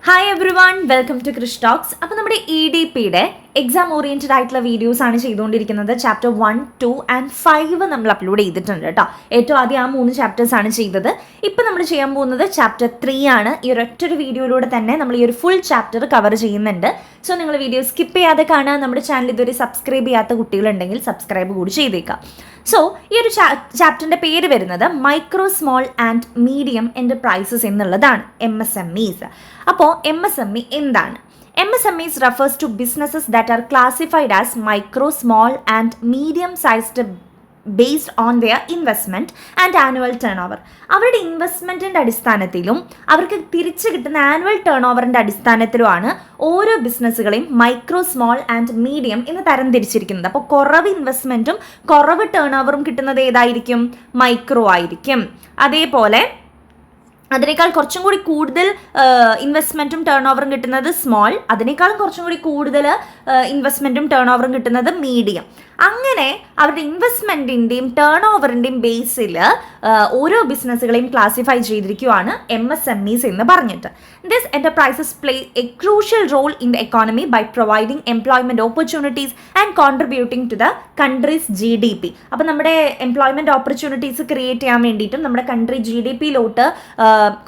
Hi everyone, welcome to Krish talks. അപ്പോൾ നമ്മുടെ EDPയുടെ എക്സാം ഓറിയൻറ്റഡ് ആയിട്ടുള്ള വീഡിയോസ് ആണ് ചെയ്തുകൊണ്ടിരിക്കുന്നത്. ചാപ്റ്റർ 1, 2 and 5 നമ്മൾ അപ്ലോഡ് ചെയ്തിട്ടുണ്ട് കേട്ടോ. ഏറ്റവും ആദ്യം ആ 3 ചാപ്റ്റേഴ്സാണ് ചെയ്തത്. ഇപ്പം നമ്മൾ ചെയ്യാൻ പോകുന്നത് ചാപ്റ്റർ 3 ആണ്. ഈ ഒരൊറ്റൊരു വീഡിയോയിലൂടെ തന്നെ നമ്മൾ ഈ ഒരു ഫുൾ ചാപ്റ്റർ കവർ ചെയ്യുന്നുണ്ട്. സോ നിങ്ങൾ വീഡിയോ സ്കിപ്പ് ചെയ്യാതെ കാണുക. നമ്മുടെ ചാനൽ ഇതുവരെ സബ്സ്ക്രൈബ് ചെയ്യാത്ത കുട്ടികളുണ്ടെങ്കിൽ സബ്സ്ക്രൈബ് കൂടി ചെയ്തേക്കാം. സോ ഈ ഒരു ചാപ്റ്ററിൻ്റെ പേര് വരുന്നത് micro small and medium enterprises എന്നുള്ളതാണ്, MSMEs. അപ്പോൾ MSME എന്താണ്? MSMEs refers to businesses that are classified as micro, small and medium-sized based on their investment and annual turnover. അവരുടെ ഇൻവെസ്റ്റ്മെൻറ്റിൻ്റെ അടിസ്ഥാനത്തിലും അവർക്ക് തിരിച്ചു കിട്ടുന്ന ആനുവൽ ടേൺ ഓവറിൻ്റെ അടിസ്ഥാനത്തിലുമാണ് ഓരോ ബിസിനസ്സുകളെയും മൈക്രോ, സ്മോൾ ആൻഡ് മീഡിയം എന്ന് തരംതിരിച്ചിരിക്കുന്നത്. അപ്പോൾ കുറവ് ഇൻവെസ്റ്റ്മെൻറ്റും കുറവ് ടേൺ ഓവറും കിട്ടുന്നത് ഏതായിരിക്കും? മൈക്രോ ആയിരിക്കും. അതേപോലെ അതിനേക്കാൾ കുറച്ചും കൂടി കൂടുതൽ ഇൻവെസ്റ്റ്മെൻറ്റും ടേൺ ഓവറും കിട്ടുന്നത് സ്മോൾ, അതിനേക്കാളും കുറച്ചും കൂടി കൂടുതൽ ഇൻവെസ്റ്റ്മെൻറ്റും ടേൺ ഓവറും കിട്ടുന്നത് മീഡിയം. അങ്ങനെ അവരുടെ ഇൻവെസ്റ്റ്മെൻറ്റിൻ്റെയും ടേൺ ഓവറിൻ്റെയും ബേസിൽ ഓരോ ബിസിനസ്സുകളെയും ക്ലാസിഫൈ ചെയ്തിരിക്കുകയാണ് MSMEs എന്ന് പറഞ്ഞിട്ട്. This enterprises play a crucial role in the economy by providing employment opportunities and contributing to the country's GDP. അപ്പോൾ നമ്മുടെ എംപ്ലോയ്മെൻറ്റ് ഓപ്പർച്യൂണിറ്റീസ് ക്രിയേറ്റ് ചെയ്യാൻ വേണ്ടിയിട്ടും നമ്മുടെ കൺട്രി GDPയിലോട്ട്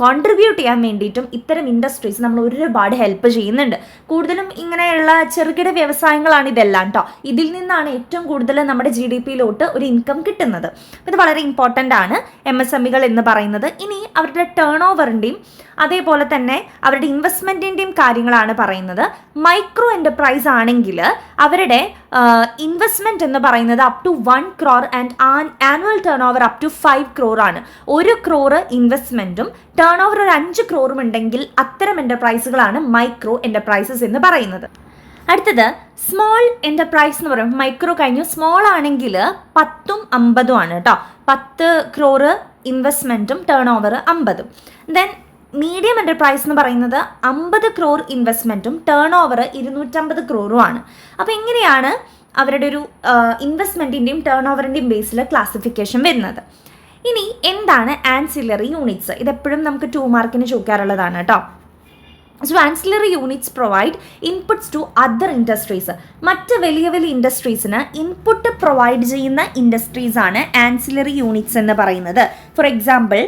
കോൺട്രിബ്യൂട്ട് ചെയ്യാൻ വേണ്ടിയിട്ടും ഇത്തരം ഇൻഡസ്ട്രീസ് നമ്മൾ ഒരുപാട് ഹെൽപ്പ് ചെയ്യുന്നുണ്ട്. കൂടുതലും ഇങ്ങനെയുള്ള ചെറുകിട വ്യവസായങ്ങളാണ് ഇതെല്ലാം കേട്ടോ. ഇതിൽ നിന്നാണ് ഏറ്റവും കൂടുതൽ നമ്മുടെ GDPയിലോട്ട് ഒരു ഇൻകം കിട്ടുന്നത്. ഇത് വളരെ ഇമ്പോർട്ടൻ്റ് ആണ് MSMEകൾ എന്ന് പറയുന്നത്. ഇനി അവരുടെ ടേൺ ഓവറിൻ്റെയും അതേപോലെ തന്നെ അവരുടെ ഇൻവെസ്റ്റ്മെൻറ്റിൻ്റെയും കാര്യങ്ങളാണ് പറയുന്നത്. മൈക്രോ എൻ്റർപ്രൈസ് ആണെങ്കിൽ അവരുടെ ഇൻവെസ്റ്റ്മെൻറ്റ് എന്ന് പറയുന്നത് up to 1 crore and annual turnover up to 5 crore ആണ്. 1 crore ഇൻവെസ്റ്റ്മെൻറ്റും ടേൺ ഓവർ ഒരു 5 crore ഉണ്ടെങ്കിൽ അത്തരം എൻ്റർപ്രൈസുകളാണ് മൈക്രോ എൻ്റർപ്രൈസസ് എന്ന് പറയുന്നത്. അടുത്തത് സ്മോൾ എൻ്റർപ്രൈസ് എന്ന് പറയുമ്പോൾ മൈക്രോ കഴിഞ്ഞു, സ്മോൾ ആണെങ്കിൽ 10ഉം 50ഉം ആണ് കേട്ടോ. 10 crore ഇൻവെസ്റ്റ്മെൻറ്റും ടേൺ ഓവർ 50ഉം. ദെൻ മീഡിയം എൻ്റർപ്രൈസ് എന്ന് പറയുന്നത് 50 crore ഇൻവെസ്റ്റ്മെൻറ്റും ടേൺ ഓവർ 250 crore ആണ്. അപ്പോൾ എങ്ങനെയാണ് അവരുടെ ഒരു ഇൻവെസ്റ്റ്മെൻറ്റിൻ്റെയും ടേൺ ഓവറിൻ്റെയും ബേസിൽ ക്ലാസിഫിക്കേഷൻ വരുന്നത്? ഇനി എന്താണ് ആൻസിലറി യൂണിറ്റ്സ്? ഇതെപ്പോഴും നമുക്ക് 2 മാർക്കിന് ചോദിക്കാറുള്ളതാണ് കേട്ടോ. So ancillary units provide inputs to other industries. മറ്റ് വലിയ വലിയ ഇൻഡസ്ട്രീസിന് ഇൻപുട്ട് പ്രൊവൈഡ് ചെയ്യുന്ന ഇൻഡസ്ട്രീസാണ് ആൻസിലറി യൂണിറ്റ്സ് എന്ന് പറയുന്നത്. ഫോർ എക്സാമ്പിൾ,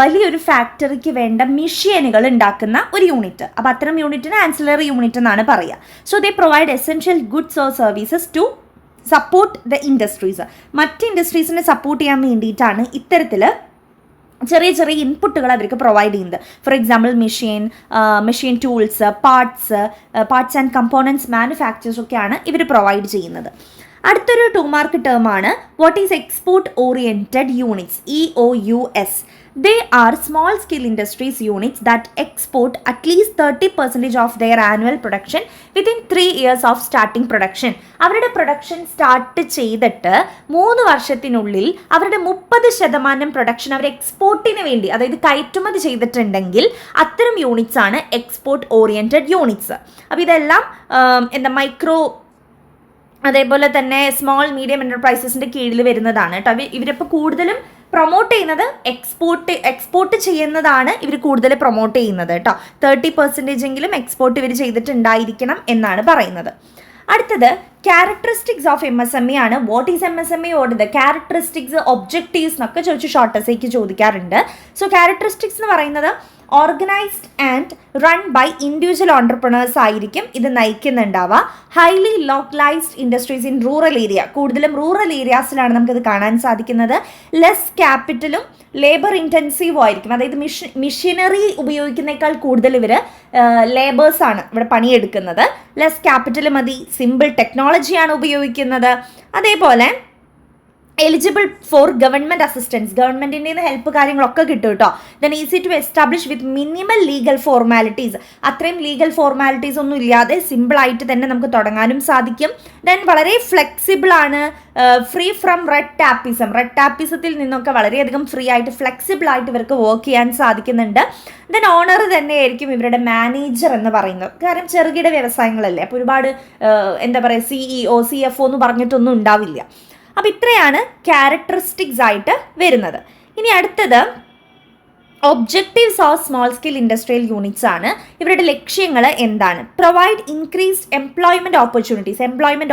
വലിയൊരു ഫാക്ടറിക്ക് വേണ്ട മെഷീനുകൾ ഉണ്ടാക്കുന്ന ഒരു യൂണിറ്റ്, അപ്പോൾ അത്തരം യൂണിറ്റിന് ആൻസിലറി യൂണിറ്റ് എന്നാണ് പറയുക. So they provide essential goods or services to support the industries. മറ്റ് ഇൻഡസ്ട്രീസിനെ സപ്പോർട്ട് ചെയ്യാൻ വേണ്ടിയിട്ടാണ് ഇത്തരത്തിൽ ചെറിയ ചെറിയ ഇൻപുട്ടുകൾ അവർക്ക് പ്രൊവൈഡ് ചെയ്യുന്നത്. For example machine tools, parts and components manufacturers ഒക്കെയാണ് ഇവർ പ്രൊവൈഡ് ചെയ്യുന്നത്. അടുത്തൊരു 2 മാർക്ക് ടേമാണ് what is export oriented units, EOUS. They are small scale industries units that export at least 30% of their annual production within 3 years of starting production. അവരുടെ production start ചെയ്തിട്ട് 3 വർഷത്തിനുള്ളിൽ അവരുടെ 30% production അവർ എക്സ്പോർട്ടിന് വേണ്ടി, അതായത് കയറ്റുമതി ചെയ്തിട്ടുണ്ടെങ്കിൽ അത്തരം യൂണിറ്റ്സ് ആണ് എക്സ്പോർട്ട് ഓറിയൻറ്റഡ് യൂണിറ്റ്സ്. അപ്പോൾ ഇതെല്ലാം മൈക്രോ അതേപോലെ തന്നെ സ്മോൾ മീഡിയം എൻ്റർപ്രൈസസിൻ്റെ കീഴിൽ വരുന്നതാണ് കേട്ടോ. ഇവരിപ്പോൾ കൂടുതലും പ്രൊമോട്ട് ചെയ്യുന്നത് എക്സ്പോർട്ട് ചെയ്യുന്നതാണ് ഇവർ കൂടുതൽ പ്രൊമോട്ട് ചെയ്യുന്നത് കേട്ടോ. 30% എങ്കിലും എക്സ്പോർട്ട് ഇവർ ചെയ്തിട്ടുണ്ടായിരിക്കണം എന്നാണ് പറയുന്നത്. അടുത്തത് ക്യാരക്ടറിസ്റ്റിക്സ് ഓഫ് MSME ആണ്. What is MSME? Or the characteristics, objectives എന്നൊക്കെ ചോദിച്ച് ഷോർട്ട് എസ്സേക്ക് ചോദിക്കാറുണ്ട്. സോ ക്യാരക്ടറിസ്റ്റിക്സ് എന്ന് പറയുന്നത് organised and run by individual entrepreneurs ആയിരിക്കും ഇത് നയിക്കുന്നുണ്ടാവുക. Highly localised industries in rural area, കൂടുതലും റൂറൽ ഏരിയാസിലാണ് നമുക്കിത് കാണാൻ സാധിക്കുന്നത്. ലെസ് ക്യാപിറ്റലും ലേബർ ഇൻറ്റൻസീവും ആയിരിക്കും, അതായത് മെഷീനറി ഉപയോഗിക്കുന്നേക്കാൾ കൂടുതൽ ഇവർ ലേബേഴ്സാണ് ഇവിടെ പണിയെടുക്കുന്നത്. ലെസ് ക്യാപിറ്റൽ മതി, സിമ്പിൾ ടെക്നോളജിയാണ് ഉപയോഗിക്കുന്നത്. അതേപോലെ എലിജിബിൾ ഫോർ ഗവൺമെൻറ് അസിസ്റ്റൻസ്, ഗവൺമെൻറ്റിൻ്റെ നിന്ന് ഹെൽപ്പ് കാര്യങ്ങളൊക്കെ കിട്ടും കേട്ടോ. Then easy to establish with minimal legal formalities, അത്രയും ലീഗൽ ഫോർമാലിറ്റീസ് ഒന്നും ഇല്ലാതെ സിമ്പിളായിട്ട് തന്നെ നമുക്ക് തുടങ്ങാനും സാധിക്കും. ദെൻ വളരെ ഫ്ലെക്സിബിൾ ആണ്, ഫ്രീ ഫ്രം റെഡ് ടാപ്പിസത്തിൽ നിന്നൊക്കെ വളരെയധികം ഫ്രീ ആയിട്ട് ഫ്ലെക്സിബിൾ ആയിട്ട് ഇവർക്ക് വർക്ക് ചെയ്യാൻ സാധിക്കുന്നുണ്ട്. ദെൻ ഓണർ തന്നെയായിരിക്കും ഇവരുടെ മാനേജർ എന്ന് പറയുന്നത്. കാരണം ചെറുകിട വ്യവസായങ്ങളല്ലേ, അപ്പോൾ ഒരുപാട് CEO, CFO എന്ന് പറഞ്ഞിട്ടൊന്നും ഉണ്ടാവില്ല. അപ്പോൾ ഇത്രയാണ് ക്യാരക്ടറിസ്റ്റിക്സ് ആയിട്ട് വരുന്നത്. ഇനി അടുത്തത് objectives of small scale industrial units ആണ്. ഇവരുടെ ലക്ഷ്യങ്ങൾ എന്താണ്? പ്രൊവൈഡ് ഇൻക്രീസ്ഡ് എംപ്ലോയ്മെൻറ്റ്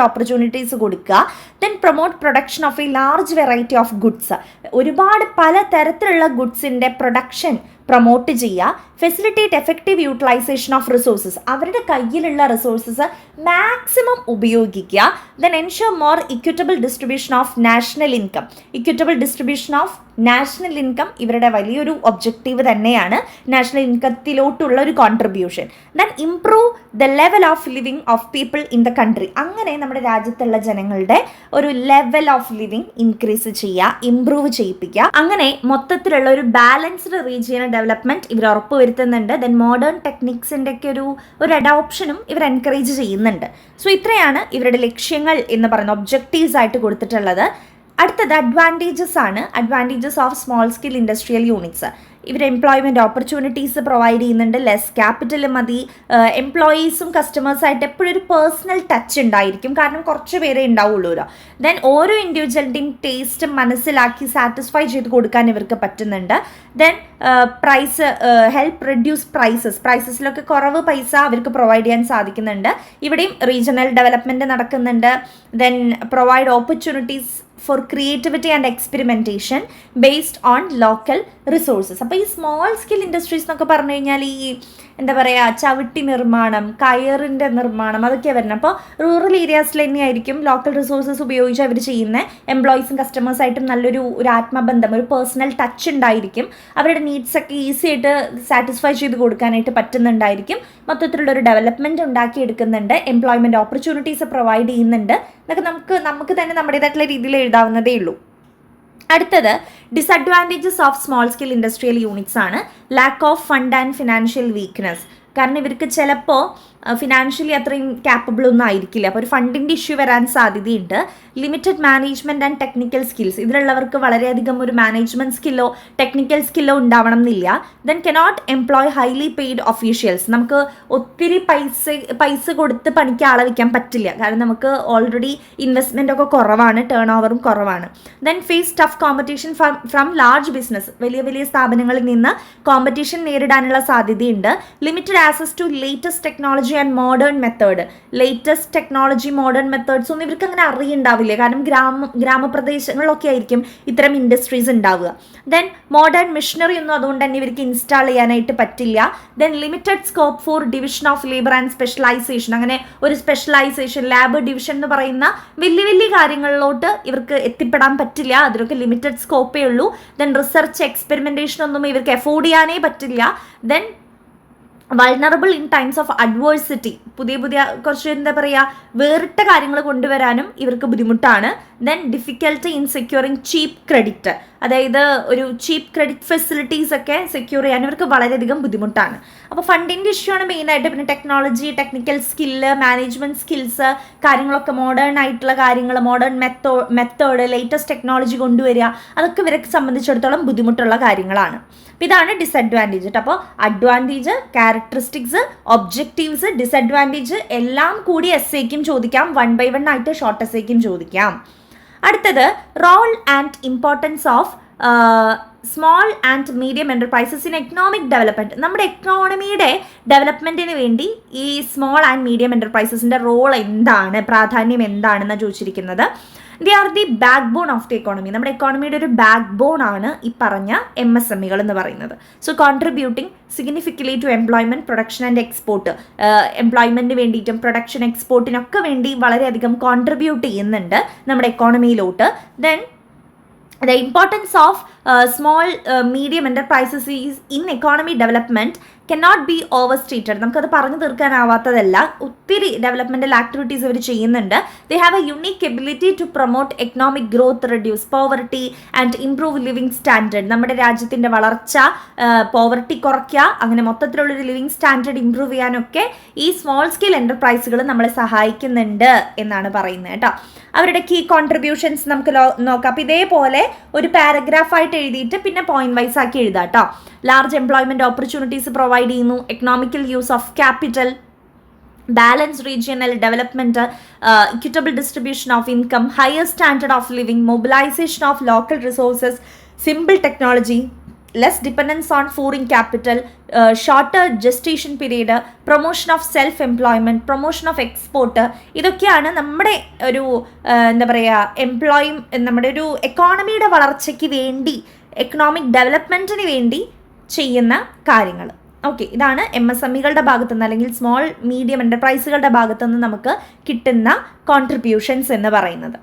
ഓപ്പർച്യൂണിറ്റീസ് കൊടുക്കുക. Then promote production of a large variety of goods. ഒരുപാട് പല തരത്തിലുള്ള ഗുഡ്സിൻ്റെ പ്രൊഡക്ഷൻ പ്രൊമോട്ട് ചെയ്യുക. Facilitate effective utilization of resources. അവരുടെ കയ്യിലുള്ള റിസോഴ്സസ് മാക്സിമം ഉപയോഗിക്കുക. Then ensure more equitable distribution of national income. ഇവരുടെ വലിയൊരു ഒബ്ജക്റ്റീവ് തന്നെയാണ് നാഷണൽ ഇൻകത്തിലോട്ടുള്ള ഒരു contribution. Then improve the level of living of people in the country. അങ്ങനെ നമ്മുടെ രാജ്യത്തുള്ള ജനങ്ങളുടെ ഒരു ലെവൽ ഓഫ് ലിവിങ് ഇൻക്രീസ് ചെയ്യുക, ഇംപ്രൂവ് ചെയ്യിപ്പിക്കുക. അങ്ങനെ മൊത്തത്തിലുള്ള ഒരു ബാലൻസ്ഡ് റീജിയണൽ ഡെവലപ്മെന്റ് ഇവർ ഉറപ്പുവരുത്തുന്നുണ്ട്. ദെൻ മോഡേൺ ടെക്നിക്സിൻ്റെ ഒക്കെ ഒരു അഡോപ്ഷനും ഇവർ എൻകറേജ് ചെയ്യുന്നുണ്ട്. സോ ഇത്രയാണ് ഇവരുടെ ലക്ഷ്യങ്ങൾ എന്ന് പറയുന്ന ഒബ്ജക്റ്റീവ്സ് ആയിട്ട് കൊടുത്തിട്ടുള്ളത്. അടുത്തത് advantages of small scale industrial units. ഇവർ എംപ്ലോയ്മെൻറ്റ് ഓപ്പർച്യൂണിറ്റീസ് പ്രൊവൈഡ് ചെയ്യുന്നുണ്ട്. ലെസ് ക്യാപിറ്റൽ മതി. എംപ്ലോയീസും കസ്റ്റമേഴ്സായിട്ട് എപ്പോഴും ഒരു പേഴ്സണൽ ടച്ച് ഉണ്ടായിരിക്കും, കാരണം കുറച്ച് പേരേ ഉണ്ടാവുള്ളൂ. ദെൻ ഓരോ ഇൻഡിവിജ്വലിൻ്റെയും ടേസ്റ്റ് മനസ്സിലാക്കി സാറ്റിസ്ഫൈ ചെയ്ത് കൊടുക്കാൻ ഇവർക്ക് പറ്റുന്നുണ്ട്. ദെൻ ഹെൽപ്പ് റെഡ്യൂസ് പ്രൈസസിലൊക്കെ കുറവ് പൈസ അവർക്ക് പ്രൊവൈഡ് ചെയ്യാൻ സാധിക്കുന്നുണ്ട്. ഇവിടെയും റീജിയണൽ ഡെവലപ്മെൻറ്റ് നടക്കുന്നുണ്ട്. Then provide opportunities for creativity and experimentation based on local resources. അപ്പോൾ ഈ സ്മോൾ സ്കെയിൽ ഇൻഡസ്ട്രീസ് എന്നൊക്കെ പറഞ്ഞു കഴിഞ്ഞാൽ ഈ എന്താ പറയുക, ചവിട്ടി നിർമ്മാണം, കയറിൻ്റെ നിർമ്മാണം, അതൊക്കെ വരുന്നത്. അപ്പോൾ റൂറൽ ഏരിയാസിൽ തന്നെയായിരിക്കും ലോക്കൽ റിസോഴ്സസ് ഉപയോഗിച്ച് അവർ ചെയ്യുന്ന. എംപ്ലോയീസും കസ്റ്റമേഴ്സായിട്ടും നല്ലൊരു ആത്മബന്ധം, ഒരു പേഴ്സണൽ ടച്ച് ഉണ്ടായിരിക്കും. അവരുടെ നീഡ്സൊക്കെ ഈസി ആയിട്ട് സാറ്റിസ്ഫൈ ചെയ്ത് കൊടുക്കാനായിട്ട് പറ്റുന്നുണ്ടായിരിക്കും. മൊത്തത്തിലുള്ളൊരു ഡെവലപ്മെൻറ്റ് ഉണ്ടാക്കിയെടുക്കുന്നുണ്ട്. എംപ്ലോയ്മെൻറ്റ് ഓപ്പർച്യൂണിറ്റീസ് പ്രൊവൈഡ് ചെയ്യുന്നുണ്ട്. എന്നൊക്കെ നമുക്ക് തന്നെ നമ്മുടേതായിട്ടുള്ള രീതിയിൽ എഴുതാവുന്നതേ ഉള്ളൂ. അടുത്തത് disadvantages of small scale industrial units ആണ്. Lack of fund and financial weakness. കാരണം ഇവർക്ക് ചിലപ്പോൾ ഫിനാൻഷ്യലി അത്രയും ക്യാപ്പബിൾ ഒന്നും ആയിരിക്കില്ല. അപ്പോൾ ഒരു ഫണ്ടിൻ്റെ ഇഷ്യൂ വരാൻ സാധ്യതയുണ്ട്. Limited management and technical skills. ഇതിലുള്ളവർക്ക് വളരെയധികം ഒരു മാനേജ്മെൻറ്റ് സ്കില്ലോ ടെക്നിക്കൽ സ്കില്ലോ ഉണ്ടാവണം എന്നില്ല. Then cannot employ highly paid officials. നമുക്ക് ഒത്തിരി പൈസ കൊടുത്ത് പണിക്ക് ആളെ വയ്ക്കാൻ പറ്റില്ല, കാരണം നമുക്ക് ഓൾറെഡി ഇൻവെസ്റ്റ്മെൻ്റ് ഒക്കെ കുറവാണ്, ടേൺ ഓവറും കുറവാണ്. Then face tough competition from large business. വലിയ സ്ഥാപനങ്ങളിൽ നിന്ന് കോമ്പറ്റീഷൻ നേരിടാനുള്ള സാധ്യതയുണ്ട്. Limited access to latest technology and modern method. Latest technology, modern methods ഒന്നും ഇവർക്ക് അങ്ങനെ അറിയുണ്ടാവില്ല, കാരണം ഗ്രാമപ്രദേശങ്ങളിലൊക്കെ ആയിരിക്കും ഇത്തരം ഇൻഡസ്ട്രീസ് ഉണ്ടാവുക. ദെൻ മോഡേൺ മെഷീനറി ഒന്നും അതുകൊണ്ട് തന്നെ ഇവർക്ക് ഇൻസ്റ്റാൾ ചെയ്യാനായിട്ട് പറ്റില്ല. Then limited scope for division of labour and specialisation. അങ്ങനെ ഒരു സ്പെഷ്യലൈസേഷൻ, ലാബ് ഡിവിഷൻ എന്ന് പറയുന്ന വലിയ കാര്യങ്ങളിലോട്ട് ഇവർക്ക് എത്തിപ്പെടാൻ പറ്റില്ല. അതിലൊക്കെ ലിമിറ്റഡ് സ്കോപ്പേ ഉള്ളൂ. ദെൻ റിസർച്ച് എക്സ്പെരിമെൻറ്റേഷൻ ഒന്നും ഇവർക്ക് എഫോർഡ് ചെയ്യാനേ പറ്റില്ല. Then vulnerable in times of adversity. പുതിയ കുറച്ച് എന്താ പറയുക, വേറിട്ട കാര്യങ്ങൾ കൊണ്ടുവരാനും ഇവർക്ക് ബുദ്ധിമുട്ടാണ്. Then difficulty in securing cheap credit. അതായത് ഒരു ചീപ്പ് ക്രെഡിറ്റ് ഫെസിലിറ്റീസ് ഒക്കെ സെക്യൂർ ചെയ്യാൻ ഇവർക്ക് വളരെയധികം ബുദ്ധിമുട്ടാണ്. അപ്പോൾ ഫണ്ടിൻ്റെ ഇഷ്യൂ ആണ് മെയിനായിട്ട്. പിന്നെ technology, technical skill, management skills, കാര്യങ്ങളൊക്കെ മോഡേൺ ആയിട്ടുള്ള കാര്യങ്ങൾ, മോഡേൺ മെത്തേഡ്, ലേറ്റസ്റ്റ് ടെക്നോളജി കൊണ്ടുവരിക, അതൊക്കെ ഇവരെ സംബന്ധിച്ചിടത്തോളം ബുദ്ധിമുട്ടുള്ള കാര്യങ്ങളാണ്. ഇതാണ് ഡിസഡ്വാൻറ്റേജ്. അപ്പോൾ അഡ്വാൻറ്റേജ്, ക്യാരക്ടറിസ്റ്റിക്സ്, ഒബ്ജക്റ്റീവ്സ്, ഡിസഡ്വാൻറ്റേജ് എല്ലാം കൂടി എസ്സേക്കും ചോദിക്കാം, 1 by 1 ആയിട്ട് ഷോർട്ട് എസ്സേക്കും ചോദിക്കാം. അടുത്തത് role and importance of small and medium enterprises in economic development. നമ്മുടെ എക്കോണമിയുടെ ഡെവലപ്മെൻറ്റിന് വേണ്ടി ഈ സ്മോൾ ആൻഡ് മീഡിയം എൻ്റർപ്രൈസസിൻ്റെ റോൾ എന്താണ്, പ്രാധാന്യം എന്താണെന്നാണ് ചോദിച്ചിരിക്കുന്നത്. They are the backbone of the economy. നമ്മുടെ എക്കോണമിയുടെ ഒരു ബാക്ക് ബോൺ ആണ് ഈ പറഞ്ഞ MSMEകൾ എന്ന് പറയുന്നത്. So contributing significantly to employment, production and export. എംപ്ലോയ്മെൻറ്റിന് വേണ്ടിയിട്ടും പ്രൊഡക്ഷൻ എക്സ്പോർട്ടിനൊക്കെ വേണ്ടി വളരെയധികം കോൺട്രിബ്യൂട്ട് ചെയ്യുന്നുണ്ട് നമ്മുടെ എക്കോണമിയിലോട്ട്. Then the importance of small medium enterprises is in economy development cannot be overstated. നമുക്കത് പറഞ്ഞു തീർക്കാനാവാത്തതല്ല. ഒത്തിരി ഡെവലപ്മെൻറ്റൽ ആക്ടിവിറ്റീസ് ഇവർ ചെയ്യുന്നുണ്ട്. They have a unique ability to promote economic growth, reduce poverty and improve living standard. നമ്മുടെ രാജ്യത്തിൻ്റെ വളർച്ച, poverty കുറയ്ക്കുക, അങ്ങനെ മൊത്തത്തിലുള്ളൊരു ലിവിങ് സ്റ്റാൻഡേർഡ് ഇംപ്രൂവ് ചെയ്യാനൊക്കെ ഈ സ്മോൾ സ്കെയിൽ എൻ്റർപ്രൈസുകൾ നമ്മളെ സഹായിക്കുന്നുണ്ട് എന്നാണ് പറയുന്നത് കേട്ടോ. അവരുടെ കീ കോൺട്രിബ്യൂഷൻസ് നമുക്ക് നോക്കാം. അപ്പോൾ ഇതേപോലെ ഒരു പാരഗ്രാഫായിട്ട് എഴുതിയിട്ട് പിന്നെ പോയിന്റ് വൈസ് ആക്കി എഴുതാം കേട്ടോ. ലാർജ് എംപ്ലോയ്മെൻറ്റ് ഓപ്പർച്യൂണിറ്റീസ് പ്രൊവൈഡ് ചെയ്യുന്നു, economical use of capital, balance regional development, equitable distribution of income, higher standard of living, mobilisation of local resources, simple technology, less dependence on foreign capital, shorter gestation period, promotion of self employment, promotion of export, ഇതൊക്കെയാണ് നമ്മുടെ ഒരു എന്താ പറയുക നമ്മുടെ ഒരു എക്കോണമിയുടെ വളർച്ചയ്ക്ക് വേണ്ടി, economic ഡെവലപ്മെൻറ്റിന് വേണ്ടി ചെയ്യുന്ന കാര്യങ്ങൾ. ഓക്കെ, ഇതാണ് MSMEകളുടെ ഭാഗത്തുനിന്ന് അല്ലെങ്കിൽ സ്മോൾ മീഡിയം എൻ്റർപ്രൈസുകളുടെ ഭാഗത്തുനിന്ന് നമുക്ക് കിട്ടുന്ന കോൺട്രിബ്യൂഷൻസ് എന്ന് പറയുന്നത്.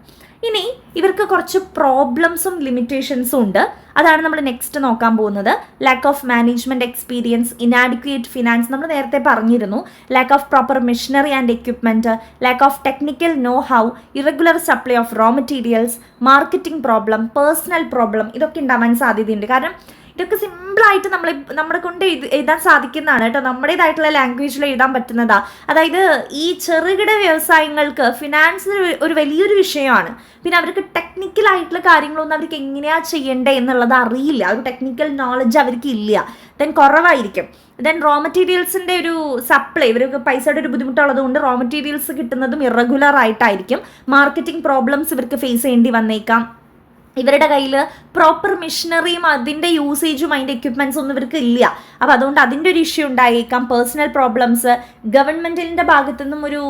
ഇനി ഇവർക്ക് കുറച്ച് പ്രോബ്ലംസും ലിമിറ്റേഷൻസും ഉണ്ട്. അതാണ് നമ്മൾ നെക്സ്റ്റ് നോക്കാൻ പോകുന്നത്. Lack of management experience, inadequate finance, നമ്മൾ നേരത്തെ പറഞ്ഞിരുന്നു. Lack of proper machinery and equipment, lack of technical know how, irregular supply of raw materials, marketing problem, personal problem, ഇതൊക്കെ ഉണ്ടാവാൻ സാധ്യതയുണ്ട്. കാരണം ഇതൊക്കെ സിമ്പിളായിട്ട് നമ്മളെ കൊണ്ട് എഴുതാൻ സാധിക്കുന്നതാണ് കേട്ടോ, നമ്മുടേതായിട്ടുള്ള ലാംഗ്വേജിൽ എഴുതാൻ പറ്റുന്നതാണ്. അതായത് ഈ ചെറുകിട വ്യവസായങ്ങൾക്ക് ഫിനാൻസ് ഒരു വലിയൊരു വിഷയമാണ്. പിന്നെ അവർക്ക് ടെക്നിക്കലായിട്ടുള്ള കാര്യങ്ങളൊന്നും അവർക്ക് എങ്ങനെയാണ് ചെയ്യേണ്ടത് എന്നുള്ളത് അറിയില്ല. ഒരു ടെക്നിക്കൽ നോളജ് അവർക്ക് ഇല്ല, ദെൻ കുറവായിരിക്കും. ദെൻ റോ മെറ്റീരിയൽസിൻ്റെ ഒരു സപ്ലൈ, ഇവർക്ക് പൈസയുടെ ഒരു ബുദ്ധിമുട്ടുള്ളത് കൊണ്ട് റോ മെറ്റീരിയൽസ് കിട്ടുന്നതും ഇറഗുലർ ആയിട്ടായിരിക്കും. മാർക്കറ്റിംഗ് പ്രോബ്ലംസ് ഇവർക്ക് ഫേസ് ചെയ്യേണ്ടി വന്നേക്കാം. ഇവരുടെ കയ്യിൽ പ്രോപ്പർ മെഷീനറിയും അതിൻ്റെ യൂസേജും അതിൻ്റെ എക്യുപ്മെൻറ്റ്സ് ഒന്നും ഇവർക്ക് ഇല്ല. അപ്പോൾ അതുകൊണ്ട് അതിൻ്റെ ഒരു ഇഷ്യൂ ഉണ്ടായേക്കാം. പേഴ്സണൽ പ്രോബ്ലംസ്, ഗവൺമെൻറ്റിൻ്റെ ഭാഗത്തു നിന്നും ഒരു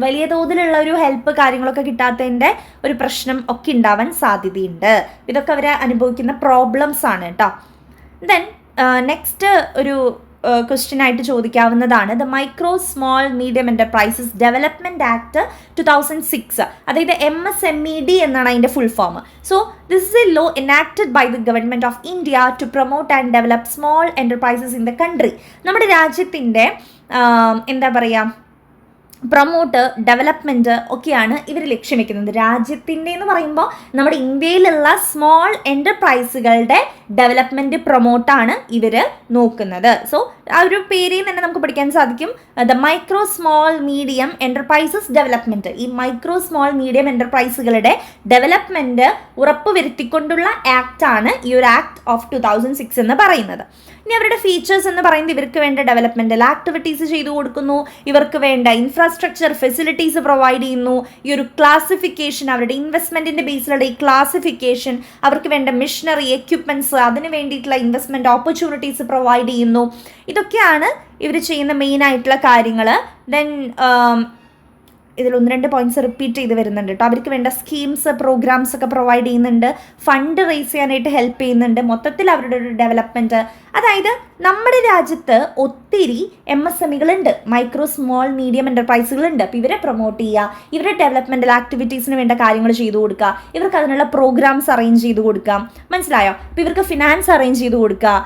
വലിയ തോതിലുള്ള ഒരു ഹെൽപ്പ് കാര്യങ്ങളൊക്കെ കിട്ടാത്തതിൻ്റെ ഒരു പ്രശ്നം ഒക്കെ ഉണ്ടാവാൻ സാധ്യതയുണ്ട്. ഇതൊക്കെ അവർ അനുഭവിക്കുന്ന പ്രോബ്ലംസ് ആണ് കേട്ടോ. ദെൻ നെക്സ്റ്റ് ഒരു ക്വസ്റ്റ്യൻ ആയിട്ട് ചോദിക്കാവുന്നതാണ് the micro small medium enterprises development act 2006, അതായത് MSMED എന്നാണ് അതിൻ്റെ full form. So this is a law enacted by the government of India to promote and develop small enterprises in the country. നമ്മുടെ രാജ്യത്തിൻ്റെ എന്താ പറയുക, promote, development ഒക്കെയാണ് ഇവർ ലക്ഷ്യം വെക്കുന്നത്. രാജ്യത്തിൻ്റെ എന്ന് പറയുമ്പോൾ നമ്മുടെ ഇന്ത്യയിലുള്ള സ്മോൾ എൻ്റർപ്രൈസുകളുടെ ഡെവലപ്മെൻറ്റ് പ്രൊമോട്ടാണ് ഇവർ നോക്കുന്നത്. സോ ആ ഒരു പേരിൽ തന്നെ നമുക്ക് പഠിക്കാൻ സാധിക്കും the micro small medium enterprises development. ഈ മൈക്രോ സ്മോൾ മീഡിയം എൻ്റർപ്രൈസുകളുടെ ഡെവലപ്മെൻറ്റ് ഉറപ്പുവരുത്തിക്കൊണ്ടുള്ള ആക്റ്റാണ് ഈ ഒരു ആക്ട് ഓഫ് 2006 എന്ന് പറയുന്നത്. ഇനി അവരുടെ ഫീച്ചേഴ്സ് എന്ന് പറയുന്നത് ഇവർക്ക് വേണ്ട ഡെവലപ്മെൻറ്റൽ ആക്ടിവിറ്റീസ് ചെയ്തു കൊടുക്കുന്നു, ഇവർക്ക് വേണ്ട ഇൻഫ്രാസ്ട്രക്ചർ ഫെസിലിറ്റീസ് പ്രൊവൈഡ് ചെയ്യുന്നു, ഈ ഒരു ക്ലാസിഫിക്കേഷൻ, അവരുടെ ഇൻവെസ്റ്റ്മെൻറ്റിൻ്റെ ബേസിലുള്ള ഈ ക്ലാസിഫിക്കേഷൻ, അവർക്ക് വേണ്ട മെഷീനറി, എക്യുപ്മെൻറ്റ്സ്, അതിന് വേണ്ടിയിട്ടുള്ള ഇൻവെസ്റ്റ്മെൻറ്റ് ഓപ്പർച്യൂണിറ്റീസ് പ്രൊവൈഡ് ചെയ്യുന്നു. ഇതൊക്കെയാണ് ഇവർ ചെയ്യുന്ന മെയിൻ ആയിട്ടുള്ള കാര്യങ്ങൾ. ദെൻ ഇതിൽ 1-2 പോയിന്റ്സ് റിപ്പീറ്റ് ചെയ്ത് വരുന്നുണ്ട് കേട്ടോ. അവർക്ക് വേണ്ട സ്കീംസ്, പ്രോഗ്രാംസ് ഒക്കെ പ്രൊവൈഡ് ചെയ്യുന്നുണ്ട്, ഫണ്ട് റേസ് ചെയ്യാനായിട്ട് ഹെൽപ്പ് ചെയ്യുന്നുണ്ട്. മൊത്തത്തിൽ അവരുടെ ഒരു ഡെവലപ്മെൻറ്റ്, അതായത് നമ്മുടെ രാജ്യത്ത് ഒത്തിരി MSMEകളുണ്ട്, മൈക്രോ സ്മോൾ മീഡിയം എൻ്റർപ്രൈസുകളുണ്ട്. അപ്പോൾ ഇവരെ പ്രൊമോട്ട് ചെയ്യുക, ഇവരുടെ ഡെവലപ്മെൻറ്റൽ ആക്ടിവിറ്റീസിന് വേണ്ട കാര്യങ്ങൾ ചെയ്തു കൊടുക്കുക, ഇവർക്ക് അതിനുള്ള പ്രോഗ്രാംസ് അറേഞ്ച് ചെയ്ത് കൊടുക്കാം, മനസ്സിലായോ? അപ്പോൾ ഇവർക്ക് ഫിനാൻസ് അറേഞ്ച് ചെയ്ത് കൊടുക്കുക,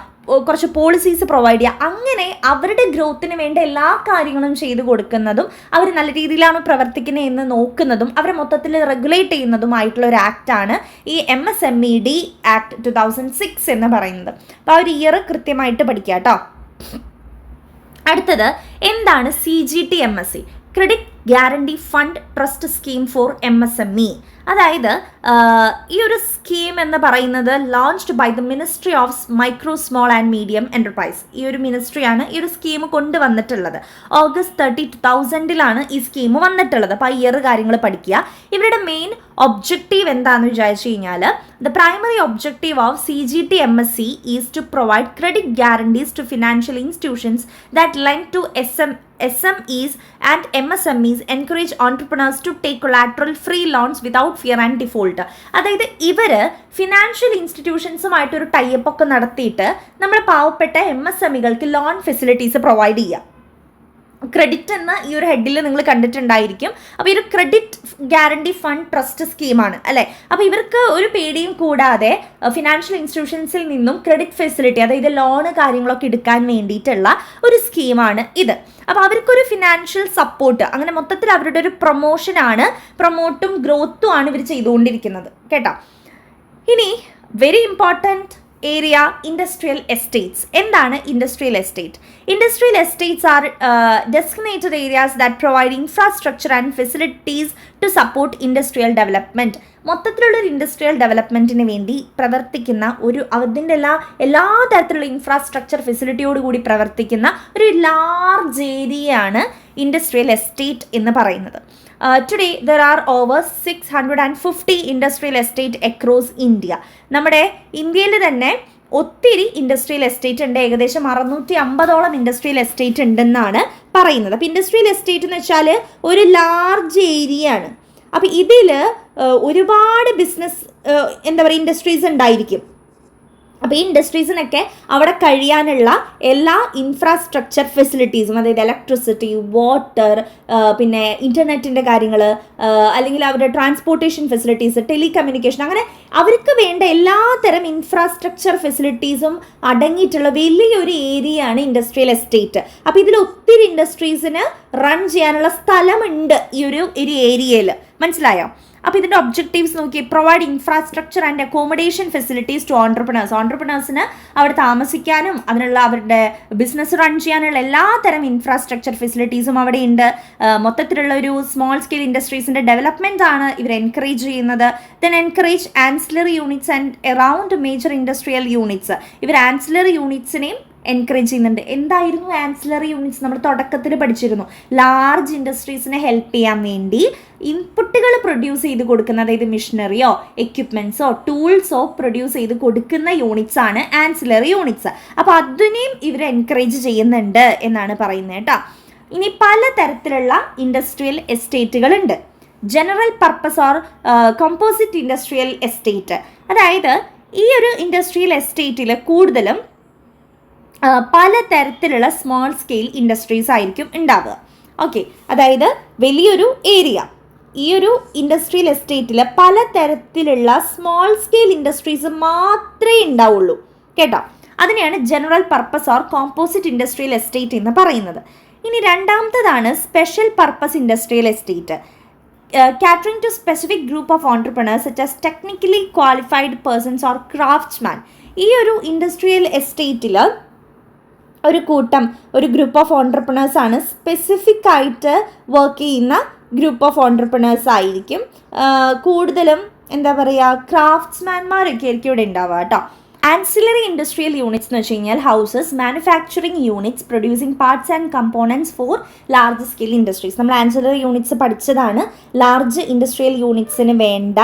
കുറച്ച് പോളിസീസ് പ്രൊവൈഡ് ചെയ്യുക, അങ്ങനെ അവരുടെ ഗ്രോത്തിന് വേണ്ട എല്ലാ കാര്യങ്ങളും ചെയ്തു കൊടുക്കുന്നതും അവർ നല്ല രീതിയിലാണ് പ്രവർത്തിക്കുന്നത് എന്ന് നോക്കുന്നതും അവരെ മൊത്തത്തിൽ റെഗുലേറ്റ് ചെയ്യുന്നതുമായിട്ടുള്ള ഒരു ആക്റ്റാണ് ഈ MSMED ആക്ട് 2006 എന്ന് പറയുന്നത്. അപ്പോൾ ആ ഒരു ഇയർ കൃത്യമായിട്ട് പഠിക്കുക കേട്ടോ. അടുത്തത് എന്താണ് CGTMSE, credit guarantee fund trust scheme for MSME. അതായത് ഈ ഒരു സ്കീം എന്ന് പറയുന്നത് launched by the ministry of micro small and medium enterprise. ഈ ഒരു മിനിസ്ട്രിയാണ് ഈ ഒരു സ്കീം കൊണ്ടുവന്നിട്ടുള്ളത്. August 30, 2000 ഈ സ്കീം വന്നിട്ടുള്ളത്. അപ്പോൾ ആ ഇയർ കാര്യങ്ങൾ പഠിക്കുക. ഇവരുടെ മെയിൻ ഒബ്ജക്റ്റീവ് എന്താണെന്ന് വിചാരിച്ചു കഴിഞ്ഞാൽ the primary objective of CGTMSE is to provide credit guarantees to financial institutions that lend to SMEs and MSMEs, encourage entrepreneurs to take collateral free loans without fear and default. അതായത് ഇവർ financial ഇൻസ്റ്റിറ്റ്യൂഷൻസുമായിട്ടൊരു type ഒക്കെ നടത്തിയിട്ട് നമ്മുടെ പാവപ്പെട്ട MSMEകൾക്ക് loan facilities provide ചെയ്യുക. Credit എന്ന ഈ ഒരു ഹെഡിൽ നിങ്ങൾ കണ്ടിട്ടുണ്ടായിരിക്കും. അപ്പോൾ ഈ ഒരു ക്രെഡിറ്റ് ഗ്യാരണ്ടി ഫണ്ട് ട്രസ്റ്റ് സ്കീമാണ് അല്ലേ. അപ്പോൾ ഇവർക്ക് ഒരു പേടിയും കൂടാതെ ഫിനാൻഷ്യൽ ഇൻസ്റ്റിറ്റ്യൂഷൻസിൽ നിന്നും ക്രെഡിറ്റ് ഫെസിലിറ്റി, അതായത് ലോണ് കാര്യങ്ങളൊക്കെ എടുക്കാൻ വേണ്ടിയിട്ടുള്ള ഒരു സ്കീമാണ് ഇത്. അപ്പോൾ അവർക്കൊരു ഫിനാൻഷ്യൽ സപ്പോർട്ട്, അങ്ങനെ മൊത്തത്തിൽ അവരുടെ ഒരു പ്രൊമോട്ടും ഗ്രോത്തും ആണ് ഇവർ ചെയ്തുകൊണ്ടിരിക്കുന്നത് കേട്ടോ. ഇനി very important area, industrial estates. എന്താണ് industrial estate? Industrial estates are designated areas that provide infrastructure and facilities to support industrial development. മൊത്തത്തിലുള്ളൊരു ഇൻഡസ്ട്രിയൽ ഡെവലപ്മെൻറ്റിന് വേണ്ടി പ്രവർത്തിക്കുന്ന അതിൻ്റെ എല്ലാ തരത്തിലുള്ള ഇൻഫ്രാസ്ട്രക്ചർ ഫെസിലിറ്റിയോട് കൂടി പ്രവർത്തിക്കുന്ന ഒരു ലാർജ് ഏരിയയാണ് ഇൻഡസ്ട്രിയൽ എസ്റ്റേറ്റ് എന്ന് പറയുന്നത്. Today there are over 650 industrial estate across India. നമ്മുടെ ഇന്ത്യയിൽ തന്നെ ഒത്തിരി ഇൻഡസ്ട്രിയൽ എസ്റ്റേറ്റ് ഉണ്ട്. ഏകദേശം 650ഓളം ഇൻഡസ്ട്രിയൽ എസ്റ്റേറ്റ് ഉണ്ടെന്നാണ് പറയുന്നത്. അപ്പോൾ ഇൻഡസ്ട്രിയൽ എസ്റ്റേറ്റ് എന്ന് വെച്ചാൽ ഒരു ലാർജ് ഏരിയ ആണ്. അപ്പോൾ ഇതിൽ ഒരുപാട് ബിസിനസ് ഇൻഡസ്ട്രീസ് ഉണ്ടായിരിക്കും. അപ്പോൾ ഈ ഇൻഡസ്ട്രീസിനൊക്കെ അവിടെ കഴിയാനുള്ള എല്ലാ ഇൻഫ്രാസ്ട്രക്ചർ ഫെസിലിറ്റീസും, അതായത് ഇലക്ട്രിസിറ്റി, വാട്ടർ, പിന്നെ ഇൻ്റർനെറ്റിൻ്റെ കാര്യങ്ങൾ, അല്ലെങ്കിൽ അവരുടെ ട്രാൻസ്പോർട്ടേഷൻ ഫെസിലിറ്റീസ്, ടെലികമ്മ്യൂണിക്കേഷൻ, അങ്ങനെ അവർക്ക് വേണ്ട എല്ലാത്തരം ഇൻഫ്രാസ്ട്രക്ചർ ഫെസിലിറ്റീസും അടങ്ങിയിട്ടുള്ള വലിയൊരു ഏരിയയാണ് ഇൻഡസ്ട്രിയൽ എസ്റ്റേറ്റ്. അപ്പോൾ ഇതിൽ ഒത്തിരി ഇൻഡസ്ട്രീസിന് റൺ ചെയ്യാനുള്ള സ്ഥലമുണ്ട് ഈ ഒരു ഏരിയയിൽ. മനസ്സിലായോ? അപ്പോൾ ഇതിൻ്റെ ഒബ്ജക്റ്റീവ്സ് നോക്കി, provide infrastructure and accommodation facilities to ഓൺട്രപ്രണേഴ്സിന് അവിടെ താമസിക്കാനും അതിനുള്ള അവരുടെ ബിസിനസ് റൺ ചെയ്യാനുള്ള എല്ലാ തരം ഇൻഫ്രാസ്ട്രക്ചർ ഫെസിലിറ്റീസും അവിടെ ഉണ്ട്. മൊത്തത്തിലുള്ള ഒരു സ്മോൾ സ്കെയിൽ ഇൻഡസ്ട്രീസിൻ്റെ ഡെവലപ്മെൻ്റ് ആണ് ഇവർ എൻകറേജ് ചെയ്യുന്നത്. Then encourage ancillary units and around major industrial units. ഇവർ ആൻസിലറി യൂണിറ്റ്സിനെയും എൻകറേജ് ചെയ്യുന്നുണ്ട്. എന്തായിരുന്നു ആൻസിലറി യൂണിറ്റ്സ്? നമ്മൾ തുടക്കത്തിൽ പഠിച്ചിരുന്നു. ലാർജ് ഇൻഡസ്ട്രീസിനെ ഹെൽപ്പ് ചെയ്യാൻ വേണ്ടി ഇൻപുട്ടുകൾ പ്രൊഡ്യൂസ് ചെയ്ത് കൊടുക്കുന്ന, അതായത് മിഷനറിയോ എക്യുപ്മെൻറ്റ്സോ ടൂൾസോ പ്രൊഡ്യൂസ് ചെയ്ത് കൊടുക്കുന്ന യൂണിറ്റ്സ് ആണ് ആൻസിലറി യൂണിറ്റ്സ്. അപ്പോൾ അതിനെയും ഇവർ എൻകറേജ് ചെയ്യുന്നുണ്ട് എന്നാണ് പറയുന്നത് കേട്ടോ. ഇനി പലതരത്തിലുള്ള ഇൻഡസ്ട്രിയൽ എസ്റ്റേറ്റുകളുണ്ട്. General purpose or composite industrial estate, അതായത് ഈ ഒരു ഇൻഡസ്ട്രിയൽ എസ്റ്റേറ്റിൽ കൂടുതലും പലതരത്തിലുള്ള സ്മോൾ സ്കെയിൽ ഇൻഡസ്ട്രീസ് ആയിരിക്കും ഉണ്ടാവുക. ഓക്കെ, അതായത് വലിയൊരു ഏരിയ, ഈ ഒരു ഇൻഡസ്ട്രിയൽ എസ്റ്റേറ്റിൽ പലതരത്തിലുള്ള സ്മോൾ സ്കെയിൽ ഇൻഡസ്ട്രീസ് മാത്രമേ ഉണ്ടാവുള്ളൂ കേട്ടോ. അതിനെയാണ് general purpose or composite industrial estate എന്ന് പറയുന്നത്. ഇനി രണ്ടാമത്തതാണ് special purpose industrial estate, catering to specific group of entrepreneurs such as technically qualified persons or craftsmen. ഈ ഒരു ഇൻഡസ്ട്രിയൽ എസ്റ്റേറ്റിൽ ഒരു ഗ്രൂപ്പ് ഓഫ് ഓൺട്രപ്രണേഴ്സ് ആണ്, സ്പെസിഫിക് ആയിട്ട് വർക്ക് ചെയ്യുന്ന ഗ്രൂപ്പ് ഓഫ് ഓൺട്രപ്രണേഴ്സ് ആയിരിക്കും. കൂടുതലും ക്രാഫ്റ്റ്സ്മാൻമാരൊക്കെ ആയിരിക്കും ഇവിടെ ഉണ്ടാവുക കേട്ടോ. ആൻസിലറി ഇൻഡസ്ട്രിയൽ യൂണിറ്റ്സ് എന്ന് വെച്ച് കഴിഞ്ഞാൽ houses, manufacturing units producing parts and components for large scale industries. നമ്മൾ ആൻസിലറി യൂണിറ്റ്സ് പഠിച്ചതാണ്. ലാർജ് ഇൻഡസ്ട്രിയൽ യൂണിറ്റ്സിന് വേണ്ട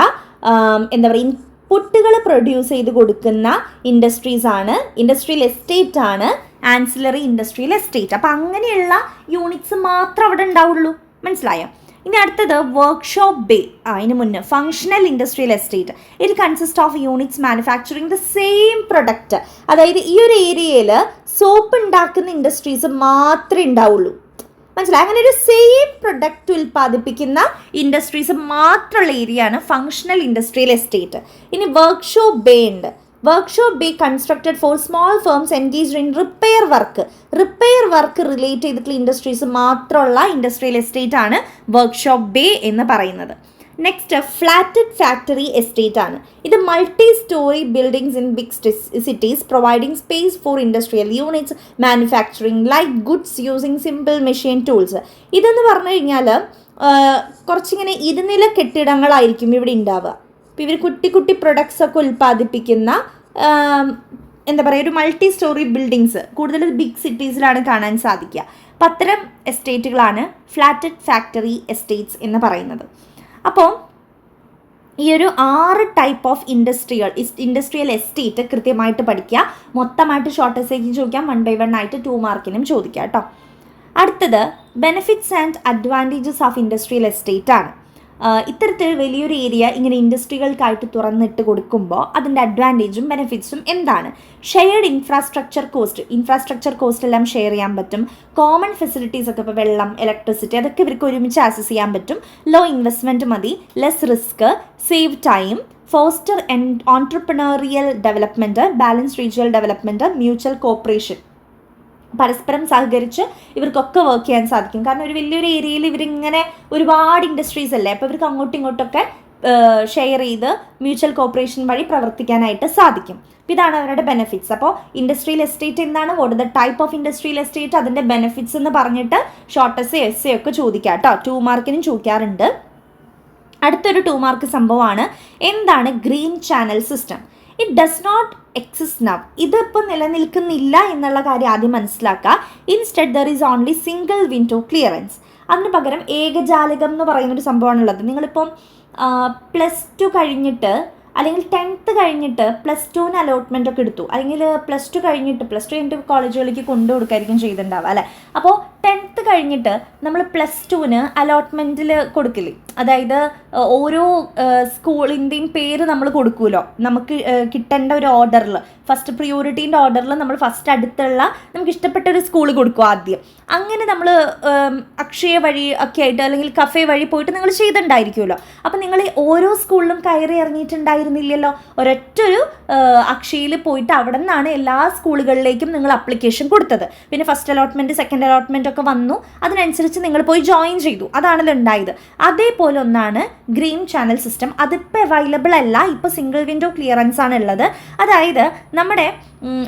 ഇൻപുട്ടുകൾ പ്രൊഡ്യൂസ് ചെയ്ത് കൊടുക്കുന്ന ഇൻഡസ്ട്രീസ് ആണ്, ഇൻഡസ്ട്രിയൽ എസ്റ്റേറ്റ് ആണ് ആൻസിലറി ഇൻഡസ്ട്രിയൽ എസ്റ്റേറ്റ്. അപ്പോൾ അങ്ങനെയുള്ള യൂണിറ്റ്സ് മാത്രം അവിടെ ഉണ്ടാവുള്ളൂ. മനസ്സിലായോ? ഇനി അടുത്തത് വർക്ക്ഷോപ്പ് ബേ. അതിന് മുന്നേ functional industrial estate. It consist of units manufacturing the same product. അതായത് ഈ ഒരു ഏരിയയിൽ സോപ്പ് ഉണ്ടാക്കുന്ന ഇൻഡസ്ട്രീസ് മാത്രമേ ഉണ്ടാവുള്ളൂ. മനസ്സിലായി? അങ്ങനെ ഒരു സെയിം പ്രൊഡക്റ്റ് ഉൽപ്പാദിപ്പിക്കുന്ന ഇൻഡസ്ട്രീസ് മാത്രമുള്ള ഏരിയ ആണ് ഫങ്ഷണൽ ഇൻഡസ്ട്രിയൽ എസ്റ്റേറ്റ്. ഇനി വർക്ക്ഷോപ്പ് ബേ ഉണ്ട്. Workshop bay constructed for small firms engaged in repair work relate ചെയ്തിട്ടുള്ള ഇൻഡസ്ട്രീസ് മാത്രമുള്ള ഇൻഡസ്ട്രിയൽ എസ്റ്റേറ്റ് ആണ് വർക്ക്ഷോപ്പ് ബേ എന്ന് പറയുന്നത്. നെക്സ്റ്റ് ഫ്ലാറ്റഡ് ഫാക്ടറി എസ്റ്റേറ്റ് ആണ്. ഇത് multi storey buildings in big cities providing space for industrial units manufacturing light goods using simple machine tools. ഇതെന്ന് പറഞ്ഞു കഴിഞ്ഞാൽ കുറച്ചിങ്ങനെ ഇരുനില കെട്ടിടങ്ങളായിരിക്കും ഇവിടെ ഉണ്ടാവുക. അപ്പോൾ ഇവർ കുട്ടി കുട്ടി പ്രൊഡക്ട്സ് ഒക്കെ ഉൽപ്പാദിപ്പിക്കുന്ന ഒരു മൾട്ടി സ്റ്റോറി ബിൽഡിങ്സ് കൂടുതൽ ബിഗ് സിറ്റീസിലാണ് കാണാൻ സാധിക്കുക. അപ്പം അത്തരം എസ്റ്റേറ്റുകളാണ് ഫ്ലാറ്റഡ് ഫാക്ടറി എസ്റ്റേറ്റ്സ് എന്ന് പറയുന്നത്. അപ്പോൾ ഈ ഒരു 6 ടൈപ്പ് ഓഫ് ഇൻഡസ്ട്രിയൽ എസ്റ്റേറ്റ് കൃത്യമായിട്ട് പഠിക്കുക. മൊത്തമായിട്ട് ഷോർട്ട് എസ്സേക്ക് ചോദിക്കാം, 1 by 1 ആയിട്ട് 2 മാർക്കിനും ചോദിക്കാം കേട്ടോ. അടുത്തത് benefits and advantages of industrial estate ആണ്. ഇത്തരത്തിൽ വലിയൊരു ഏരിയ ഇങ്ങനെ ഇൻഡസ്ട്രികൾക്കായിട്ട് തുറന്നിട്ട് കൊടുക്കുമ്പോൾ അതിൻ്റെ അഡ്വാൻറ്റേജും ബെനിഫിറ്റ്സും എന്താണ്? ഷെയർഡ് ഇൻഫ്രാസ്ട്രക്ചർ കോസ്റ്റ് എല്ലാം ഷെയർ ചെയ്യാൻ പറ്റും. കോമൺ ഫെസിലിറ്റീസ് ഒക്കെ, ഇപ്പോൾ വെള്ളം, ഇലക്ട്രിസിറ്റി, അതൊക്കെ ഇവർക്ക് ഒരുമിച്ച് ആക്സസ് ചെയ്യാൻ പറ്റും. ലോ ഇൻവെസ്റ്റ്മെൻറ്റ് മതി, less risk, save time, foster entrepreneurial development, balance regional development, mutual cooperation. പരസ്പരം സഹകരിച്ച് ഇവർക്കൊക്കെ വർക്ക് ചെയ്യാൻ സാധിക്കും. കാരണം ഒരു വലിയൊരു ഏരിയയിൽ ഇവരിങ്ങനെ ഒരുപാട് ഇൻഡസ്ട്രീസ് അല്ലേ, അപ്പോൾ ഇവർക്ക് അങ്ങോട്ടും ഇങ്ങോട്ടൊക്കെ ഷെയർ ചെയ്ത് മ്യൂച്വൽ കോപ്പറേഷൻ വഴി പ്രവർത്തിക്കാനായിട്ട് സാധിക്കും. ഇതാണ് അവരുടെ ബെനിഫിറ്റ്സ്. അപ്പോൾ ഇൻഡസ്ട്രിയൽ എസ്റ്റേറ്റ് എന്താണ്, what the type of industrial estate, അതിൻ്റെ ബെനിഫിറ്റ്സ് എന്ന് പറഞ്ഞിട്ട് ഷോർട്ട് എസ്സേ ഒക്കെ ചോദിക്കാം കേട്ടോ. 2 മാർക്കിനും ചോദിക്കാറുണ്ട്. അടുത്തൊരു 2 മാർക്ക് സംഭവമാണ് എന്താണ് green channel system. It does not exist now. ഇതിപ്പോൾ നിലനിൽക്കുന്നില്ല എന്നുള്ള കാര്യം ആദ്യം മനസ്സിലാക്കുക. Instead there is only single window clearance. അതിന് പകരം ഏകജാലകം എന്ന് പറയുന്നൊരു സംഭവമാണുള്ളത്. നിങ്ങളിപ്പം +2 കഴിഞ്ഞിട്ട് അല്ലെങ്കിൽ 10th കഴിഞ്ഞിട്ട് +2 അലോട്ട്മെൻ്റ് ഒക്കെ എടുത്തു, അല്ലെങ്കിൽ +2 കഴിഞ്ഞിട്ട് കോളേജുകളിലേക്ക് കൊണ്ടു കൊടുക്കായിരിക്കും ചെയ്തിട്ടുണ്ടാവുക അല്ലേ. അപ്പോൾ 10th കഴിഞ്ഞിട്ട് നമ്മൾ +2 അലോട്ട്മെൻറ്റിൽ കൊടുക്കില്ലേ, അതായത് ഓരോ സ്കൂളിൻ്റെയും പേര് നമ്മൾ കൊടുക്കുമല്ലോ, നമുക്ക് കിട്ടേണ്ട ഒരു ഓർഡറിൽ ഫസ്റ്റ് പ്രിയോറിറ്റീൻ്റെ ഓർഡറിൽ നമ്മൾ ഫസ്റ്റ് അടുത്തുള്ള നമുക്ക് ഇഷ്ടപ്പെട്ട ഒരു സ്കൂൾ കൊടുക്കും ആദ്യം. അങ്ങനെ നമ്മൾ അക്ഷയ വഴി ഒക്കെ ആയിട്ട് അല്ലെങ്കിൽ കഫേ വഴി പോയിട്ട് നിങ്ങൾ ചെയ്തിട്ടുണ്ടായിരിക്കുമല്ലോ. അപ്പോൾ നിങ്ങൾ ഓരോ സ്കൂളിലും കയറി ഇറങ്ങിയിട്ടുണ്ടായിരുന്നില്ലല്ലോ, ഒരൊറ്റൊരു അക്ഷയയിൽ പോയിട്ട് അവിടെ നിന്നാണ് എല്ലാ സ്കൂളുകളിലേക്കും നിങ്ങൾ അപ്ലിക്കേഷൻ കൊടുത്തത്. പിന്നെ ഫസ്റ്റ് അലോട്ട്മെൻറ്റ് സെക്കൻഡ് അലോട്ട്മെൻറ്റ് ഒക്കെ വന്നു, അതിനനുസരിച്ച് നിങ്ങൾ പോയി ജോയിൻ ചെയ്തു, അതാണല്ലോ ഉണ്ടായത്. അതേപോലെ ഒന്നാണ് ഗ്രീൻ ചാനൽ സിസ്റ്റം. അതിപ്പോൾ അവൈലബിൾ അല്ല, ഇപ്പോൾ സിംഗിൾ വിൻഡോ ക്ലിയറൻസ് ആണ് ഉള്ളത്. അതായത് നമ്മുടെ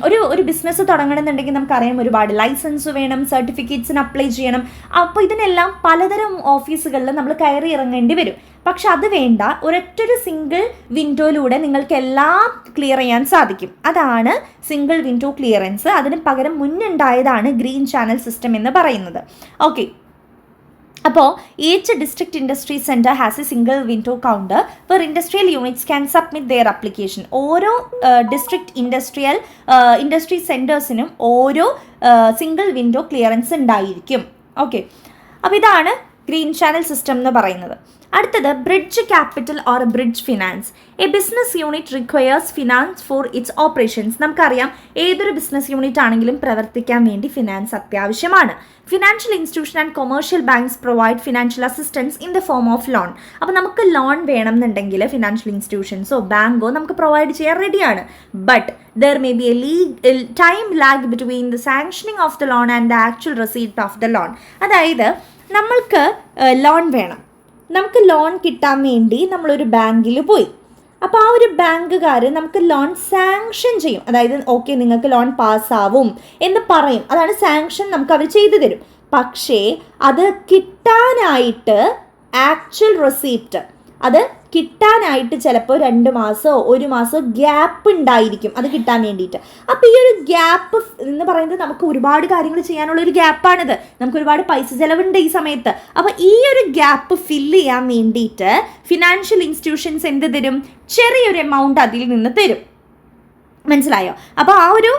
ഒരു ബിസിനസ് തുടങ്ങണമെന്നുണ്ടെങ്കിൽ നമുക്കറിയാം ഒരുപാട് ലൈസൻസ് വേണം, സർട്ടിഫിക്കറ്റ്സിന് അപ്ലൈ ചെയ്യണം. അപ്പോൾ ഇതിനെല്ലാം പലതരം ഓഫീസുകളിൽ നമ്മൾ കയറി ഇറങ്ങേണ്ടി വരും. പക്ഷെ അത് വേണ്ട, ഒരൊറ്റൊരു സിംഗിൾ വിൻഡോയിലൂടെ നിങ്ങൾക്ക് എല്ലാം ക്ലിയർ ചെയ്യാൻ സാധിക്കും. അതാണ് സിംഗിൾ വിൻഡോ ക്ലിയറൻസ്. അതിന് പകരം മുന്നുണ്ടായതാണ് ഗ്രീൻ ചാനൽ സിസ്റ്റം എന്ന് പറയുന്നത്. ഓക്കെ, അപ്പോൾ each district industry center has a single window counter where industrial units can submit their application. ഓരോ ഡിസ്ട്രിക്ട് ഇൻഡസ്ട്രി സെൻറ്റേഴ്സിനും ഓരോ സിംഗിൾ വിൻഡോ ക്ലിയറൻസ് ഉണ്ടായിരിക്കും. ഓക്കെ, അപ്പോൾ ഇതാണ് ഗ്രീൻ ചാനൽ സിസ്റ്റം എന്ന് പറയുന്നത്. അടുത്തത് bridge capital or bridge finance. A business unit requires finance for it's operations. നമുക്കറിയാം ഏതൊരു ബിസിനസ് യൂണിറ്റ് ആണെങ്കിലും പ്രവർത്തിക്കാൻ വേണ്ടി ഫിനാൻസ് അത്യാവശ്യമാണ്. Financial institution and commercial banks provide financial assistance in the form of loan. അപ്പോൾ നമുക്ക് ലോൺ വേണം എന്നുണ്ടെങ്കിൽ ഫിനാൻഷ്യൽ ഇൻസ്റ്റിറ്റ്യൂഷൻസോ ബാങ്കോ നമുക്ക് പ്രൊവൈഡ് ചെയ്യാൻ റെഡിയാണ്. But there may be a time lag between the sanctioning of the loan and the actual receipt of the loan. അതായത് നമ്മൾക്ക് loan വേണം, നമുക്ക് ലോൺ കിട്ടാൻ വേണ്ടി നമ്മളൊരു ബാങ്കിൽ പോയി. അപ്പോൾ ആ ഒരു ബാങ്കുകാർ നമുക്ക് ലോൺ സാങ്ഷൻ ചെയ്യും, അതായത് ഓക്കെ നിങ്ങൾക്ക് ലോൺ പാസ്സാവും എന്ന് പറയും, അതാണ് സാങ്ഷൻ, നമുക്ക് അവർ ചെയ്തു തരും. പക്ഷേ അത് കിട്ടാനായിട്ട് ആക്ച്വൽ റെസീപ്റ്റ് അത് കിട്ടാനായിട്ട് ചിലപ്പോൾ 2 മാസമോ 1 മാസമോ ഗ്യാപ്പ് ഉണ്ടായിരിക്കും അത് കിട്ടാൻ വേണ്ടിയിട്ട്. അപ്പോൾ ഈ ഒരു ഗ്യാപ്പ് എന്ന് പറയുന്നത് നമുക്ക് ഒരുപാട് കാര്യങ്ങൾ ചെയ്യാനുള്ളൊരു ഗ്യാപ്പാണിത്, നമുക്ക് ഒരുപാട് പൈസ ചിലവുണ്ട് ഈ സമയത്ത്. അപ്പോൾ ഈ ഒരു ഗ്യാപ്പ് ഫില്ല് ചെയ്യാൻ വേണ്ടിയിട്ട് ഫിനാൻഷ്യൽ ഇൻസ്റ്റിറ്റ്യൂഷൻസ് എന്ത് തരും, ചെറിയൊരു എമൗണ്ട് അതിൽ നിന്ന് തരും. മനസ്സിലായോ? അപ്പോൾ ആ ഒരു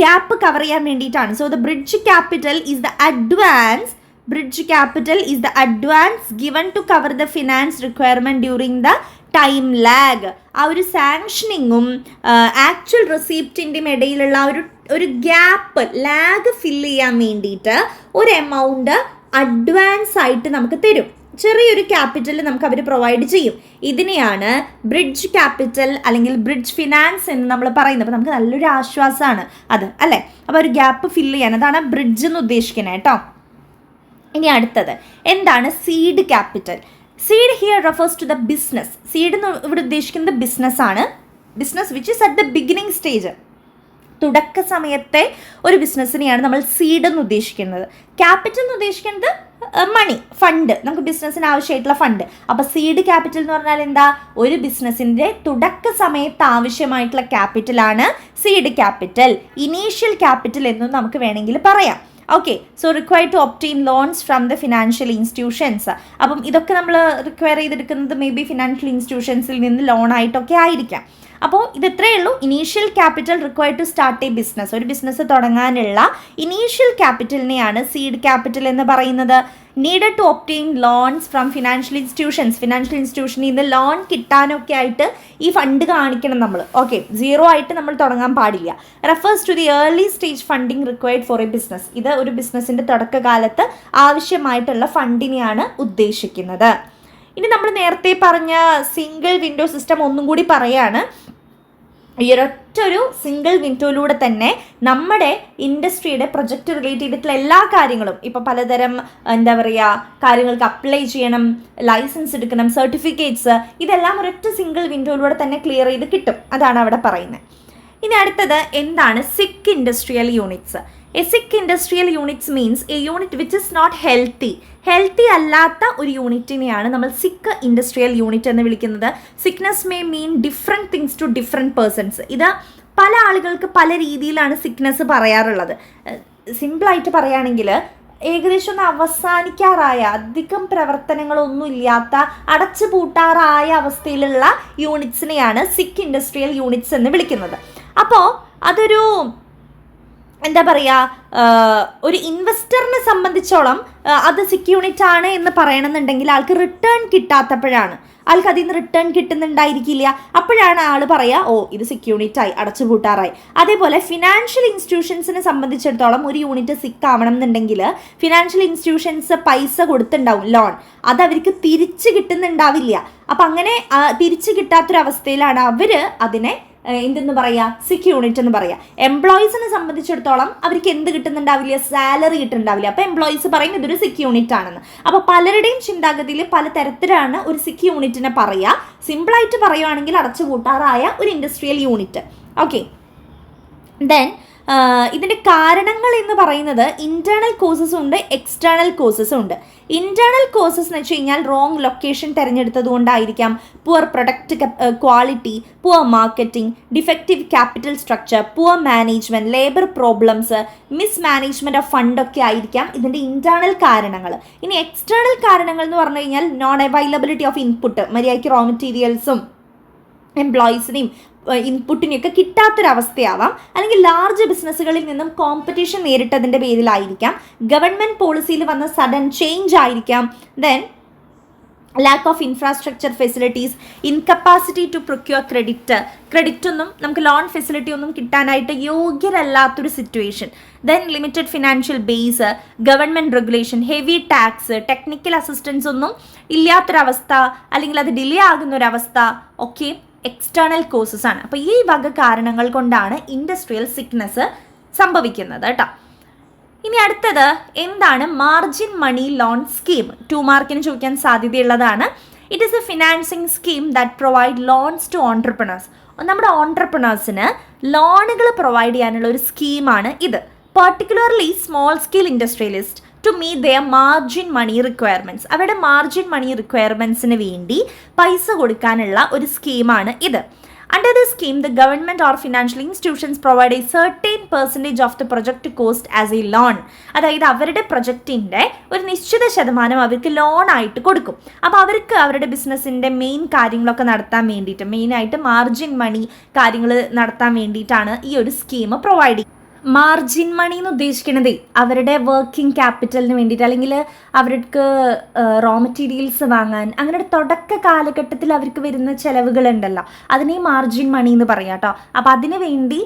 ഗ്യാപ്പ് കവർ ചെയ്യാൻ വേണ്ടിയിട്ടാണ്. So the bridge capital is the advance Bridge capital is the advance given to cover the finance requirement during the time lag. ആ ഒരു സാങ്ഷനിങ്ങും ആക്ച്വൽ റെസിപ്റ്റിൻ്റെയും ഇടയിലുള്ള ഒരു ഗ്യാപ്പ് ലാഗ് ഫില്ല് ചെയ്യാൻ വേണ്ടിയിട്ട് ഒരു എമൗണ്ട് അഡ്വാൻസ് ആയിട്ട് നമുക്ക് തരും. ചെറിയൊരു ക്യാപിറ്റൽ നമുക്ക് അവർ പ്രൊവൈഡ് ചെയ്യും. ഇതിനെയാണ് ബ്രിഡ്ജ് ക്യാപിറ്റൽ അല്ലെങ്കിൽ ബ്രിഡ്ജ് ഫിനാൻസ് എന്ന് നമ്മൾ പറയുന്നത്. അപ്പോൾ നമുക്ക് നല്ലൊരു ആശ്വാസമാണ് അത്, അല്ലേ? അപ്പോൾ ഒരു ഗ്യാപ്പ് ഫില്ല് ചെയ്യാൻ, അതാണ് ബ്രിഡ്ജ് എന്ന് ഉദ്ദേശിക്കുന്നത് കേട്ടോ. ഇനി അടുത്തത് എന്താണ് seed capital. Seed here refers to the business. Seed എന്ന് ഇവിടെ ഉദ്ദേശിക്കുന്നത് ബിസിനസ്സാണ്. Business which is at the beginning stage, തുടക്ക സമയത്തെ ഒരു ബിസിനസ്സിനെയാണ് നമ്മൾ സീഡ് എന്ന് ഉദ്ദേശിക്കുന്നത്. ക്യാപിറ്റൽ എന്ന് ഉദ്ദേശിക്കുന്നത് മണി, ഫണ്ട്, നമുക്ക് ബിസിനസ്സിന് ആവശ്യമായിട്ടുള്ള ഫണ്ട്. അപ്പോൾ സീഡ് ക്യാപിറ്റൽ എന്ന് പറഞ്ഞാൽ എന്താ, ഒരു ബിസിനസ്സിൻ്റെ തുടക്ക സമയത്ത് ആവശ്യമായിട്ടുള്ള ക്യാപിറ്റലാണ് സീഡ് ക്യാപിറ്റൽ. ഇനീഷ്യൽ ക്യാപിറ്റൽ എന്നും നമുക്ക് വേണമെങ്കിൽ പറയാം. Okay, so required to obtain loans from the financial institutions. അപ്പം ഇതൊക്കെ നമ്മൾ റിക്വയർ ചെയ്തെടുക്കുന്നത് മേ ബി ഫിനാൻഷ്യൽ ഇൻസ്റ്റിറ്റ്യൂഷൻസിൽ നിന്ന് ലോണായിട്ടൊക്കെ ആയിരിക്കാം. അപ്പോൾ ഇത് ഇത്രയേ ഉള്ളൂ. Initial capital required to start a business. ഒരു ബിസിനസ് തുടങ്ങാനുള്ള ഇനീഷ്യൽ ക്യാപിറ്റലിനെയാണ് സീഡ് ക്യാപിറ്റൽ എന്ന് പറയുന്നത്. Needed to obtain loans from financial institutions. Financial ഇൻസ്റ്റിറ്റ്യൂഷനിൽ നിന്ന് ലോൺ കിട്ടാനൊക്കെ ആയിട്ട് ഈ ഫണ്ട് കാണിക്കണം നമ്മൾ. ഓക്കെ, സീറോ ആയിട്ട് നമ്മൾ തുടങ്ങാൻ പാടില്ല. Refers to the early stage funding required for a business. ഇത് ഒരു ബിസിനസ്സിൻ്റെ തുടക്കകാലത്ത് ആവശ്യമായിട്ടുള്ള ഫണ്ടിനെയാണ് ഉദ്ദേശിക്കുന്നത്. ഇനി നമ്മൾ നേരത്തെ പറഞ്ഞ സിംഗിൾ വിൻഡോ സിസ്റ്റം ഒന്നും കൂടി പറയാണ്. ഈ ഒരൊറ്റൊരു സിംഗിൾ വിൻഡോയിലൂടെ തന്നെ നമ്മുടെ ഇൻഡസ്ട്രിയുടെ പ്രൊജക്റ്റ് റിലേറ്റ് ചെയ്തിട്ടുള്ള എല്ലാ കാര്യങ്ങളും, ഇപ്പോൾ പലതരം എന്താ പറയുക കാര്യങ്ങൾക്ക് അപ്ലൈ ചെയ്യണം, ലൈസൻസ് എടുക്കണം, സർട്ടിഫിക്കറ്റ്സ്, ഇതെല്ലാം ഒരൊറ്റ സിംഗിൾ വിൻഡോയിലൂടെ തന്നെ ക്ലിയർ ചെയ്ത് കിട്ടും. അതാണ് അവിടെ പറയുന്നത്. ഇനി അടുത്തത് എന്താണ് sick industrial units. A sick industrial units means a unit which is not healthy അല്ലാത്ത ഒരു യൂണിറ്റിനെയാണ് നമ്മൾ സിക്ക് ഇൻഡസ്ട്രിയൽ യൂണിറ്റ് എന്ന് വിളിക്കുന്നത്. Sickness may mean different things to different persons. ഇത് പല ആളുകൾക്ക് പല രീതിയിലാണ് സിക്നെസ് പറയാറുള്ളത്. സിമ്പിളായിട്ട് പറയുകയാണെങ്കിൽ ഏകദേശം ഒന്ന് അവസാനിക്കാറായ, അധികം പ്രവർത്തനങ്ങളൊന്നും ഇല്ലാത്ത, അടച്ചു പൂട്ടാറായ അവസ്ഥയിലുള്ള യൂണിറ്റ്സിനെയാണ് സിക്ക് ഇൻഡസ്ട്രിയൽ യൂണിറ്റ്സ് എന്ന് വിളിക്കുന്നത്. അപ്പോൾ അതൊരു എന്താ പറയുക, ഒരു ഇൻവെസ്റ്ററിനെ സംബന്ധിച്ചോളം അത് സിക്ക് യൂണിറ്റ് ആണ് എന്ന് പറയണമെന്നുണ്ടെങ്കിൽ ആൾക്ക് റിട്ടേൺ കിട്ടാത്തപ്പോഴാണ്, ആൾക്ക് അതിൽ നിന്ന് റിട്ടേൺ കിട്ടുന്നുണ്ടായിരിക്കില്ല, അപ്പോഴാണ് ആൾ പറയുക ഓ ഇത് സിക്ക് യൂണിറ്റ് ആയി, അടച്ചുപൂട്ടാറായി. അതേപോലെ ഫിനാൻഷ്യൽ ഇൻസ്റ്റിറ്റ്യൂഷൻസിനെ സംബന്ധിച്ചിടത്തോളം ഒരു യൂണിറ്റ് സിക്ക് ആവണം എന്നുണ്ടെങ്കിൽ ഫിനാൻഷ്യൽ ഇൻസ്റ്റിറ്റ്യൂഷൻസ് പൈസ കൊടുത്തിട്ടുണ്ടാവും, ലോൺ, അത് അവർക്ക് തിരിച്ച് കിട്ടുന്നുണ്ടാവില്ല. അപ്പം അങ്ങനെ തിരിച്ച് കിട്ടാത്തൊരവസ്ഥയിലാണ് അവർ അതിനെ എന്തെന്ന് പറയുക, സിക്ക് യൂണിറ്റ് എന്ന് പറയുക. എംപ്ലോയീസിനെ സംബന്ധിച്ചിടത്തോളം അവർക്ക് എന്ത് കിട്ടുന്നുണ്ടാവില്ല, സാലറി കിട്ടുന്നുണ്ടാവില്ല. അപ്പോൾ എംപ്ലോയീസ് പറയും ഇതൊരു സിക്ക് യൂണിറ്റ് ആണെന്ന്. അപ്പോൾ പലരുടെയും ചിന്താഗതിയിൽ പല തരത്തിലാണ് ഒരു സിക്ക് യൂണിറ്റിനെ പറയുക. സിമ്പിളായിട്ട് പറയുവാണെങ്കിൽ അടച്ചുപൂട്ടാറായ ഒരു ഇൻഡസ്ട്രിയൽ യൂണിറ്റ്. ഓക്കെ, ദെൻ ഇതിൻ്റെ കാരണങ്ങൾ എന്ന് പറയുന്നത് ഇൻറ്റേർണൽ കോസസും ഉണ്ട്, എക്സ്റ്റേണൽ കോസസും ഉണ്ട്. ഇൻറ്റേർണൽ കോസസ് എന്ന് വെച്ച് കഴിഞ്ഞാൽ റോങ് ലൊക്കേഷൻ തിരഞ്ഞെടുത്തത് കൊണ്ടായിരിക്കാം, poor product quality, poor marketing, defective capital structure, poor management, labour problems, mismanagement of ഫണ്ടൊക്കെ ആയിരിക്കാം ഇതിൻ്റെ ഇൻറ്റേർണൽ കാരണങ്ങൾ. ഇനി എക്സ്റ്റേണൽ കാരണങ്ങൾ എന്ന് പറഞ്ഞു കഴിഞ്ഞാൽ നോൺ അവൈലബിലിറ്റി ഓഫ് ഇൻപുട്ട്, മര്യാദയ്ക്ക് റോ മെറ്റീരിയൽസും എംപ്ലോയീസിനെയും ഇൻപുട്ടിനെയൊക്കെ കിട്ടാത്തൊരവസ്ഥയാവാം, അല്ലെങ്കിൽ ലാർജ് ബിസിനസ്സുകളിൽ നിന്നും കോമ്പറ്റീഷൻ നേരിട്ടതിൻ്റെ പേരിലായിരിക്കാം, ഗവൺമെൻറ് പോളിസിയിൽ വന്ന സഡൻ ചേഞ്ച് ആയിരിക്കാം, then lack of infrastructure facilities, incapacity to procure credit ഒന്നും നമുക്ക് ലോൺ ഫെസിലിറ്റി ഒന്നും കിട്ടാനായിട്ട് യോഗ്യരല്ലാത്തൊരു situation, then limited financial base, government regulation, heavy tax, technical assistance ഒന്നും ഇല്ലാത്തൊരവസ്ഥ, അല്ലെങ്കിൽ അത് ഡിലേ ആകുന്നൊരവസ്ഥ ഒക്കെ എക്സ്റ്റേണൽ കോസസ് ആണ്. അപ്പോൾ ഈ വക കാരണങ്ങൾ കൊണ്ടാണ് ഇൻഡസ്ട്രിയൽ സിക്നെസ് സംഭവിക്കുന്നത് കേട്ടോ. ഇനി അടുത്തത് എന്താണ് മാർജിൻ മണി ലോൺ സ്കീം? 2 മാർക്കിന് ചോദിക്കാൻ സാധ്യതയുള്ളതാണ്. It is a financing scheme that provide loans to entrepreneurs. നമ്മുടെ ഓൺട്രപ്രണേഴ്സിന് ലോണുകൾ പ്രൊവൈഡ് ചെയ്യാനുള്ള ഒരു സ്കീമാണ് ഇത്. Particularly small scale industrialist to meet their margin money requirements. അവരുടെ മാർജിൻ മണി റിക്വയർമെൻറ്റ്സിന് വേണ്ടി പൈസ കൊടുക്കാനുള്ള ഒരു സ്കീമാണ് ഇത്. Under this scheme, the government or financial institutions provide a certain percentage of the project cost as a loan. അതായത് അവരുടെ പ്രൊജക്റ്റിൻ്റെ ഒരു നിശ്ചിത ശതമാനം അവർക്ക് ലോൺ ആയിട്ട് കൊടുക്കും. അപ്പോൾ അവർക്ക് അവരുടെ ബിസിനസ്സിൻ്റെ മെയിൻ കാര്യങ്ങളൊക്കെ നടത്താൻ വേണ്ടിയിട്ട്, മെയിനായിട്ട് മാർജിൻ മണി കാര്യങ്ങൾ നടത്താൻ വേണ്ടിയിട്ടാണ് ഈ ഒരു സ്കീം പ്രൊവൈഡ് ചെയ്യുന്നത്. മാർജിൻ മണി എന്ന് ഉദ്ദേശിക്കുന്നത് അവരുടെ വർക്കിംഗ് ക്യാപിറ്റലിന് വേണ്ടിയിട്ട്, അല്ലെങ്കിൽ അവർക്ക് റോ മെറ്റീരിയൽസ് വാങ്ങാൻ, അങ്ങനെ ഒരു തുടക്ക കാലഘട്ടത്തിൽ അവർക്ക് വരുന്ന ചിലവുകളുണ്ടല്ലോ, അതിനെ മാർജിൻ മണി എന്ന് പറയാം കേട്ടോ. അപ്പോൾ അതിന് വേണ്ടി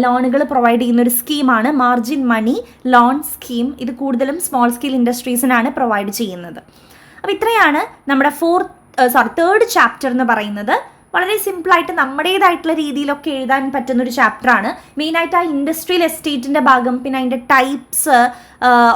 ലോണുകൾ പ്രൊവൈഡ് ചെയ്യുന്ന ഒരു സ്കീമാണ് മാർജിൻ മണി ലോൺ സ്കീം. ഇത് കൂടുതലും സ്മോൾ സ്കെയിൽ ഇൻഡസ്ട്രീസിനാണ് പ്രൊവൈഡ് ചെയ്യുന്നത്. അപ്പോൾ ഇത്രയാണ് നമ്മുടെ തേർഡ് ചാപ്റ്റർ എന്ന് പറയുന്നത്. വളരെ സിമ്പിളായിട്ട് നമ്മുടേതായിട്ടുള്ള രീതിയിലൊക്കെ എഴുതാൻ പറ്റുന്നൊരു ചാപ്റ്ററാണ്. മെയിനായിട്ട് ആ ഇൻഡസ്ട്രിയൽ എസ്റ്റേറ്റിൻ്റെ ഭാഗം, പിന്നെ അതിൻ്റെ ടൈപ്സ്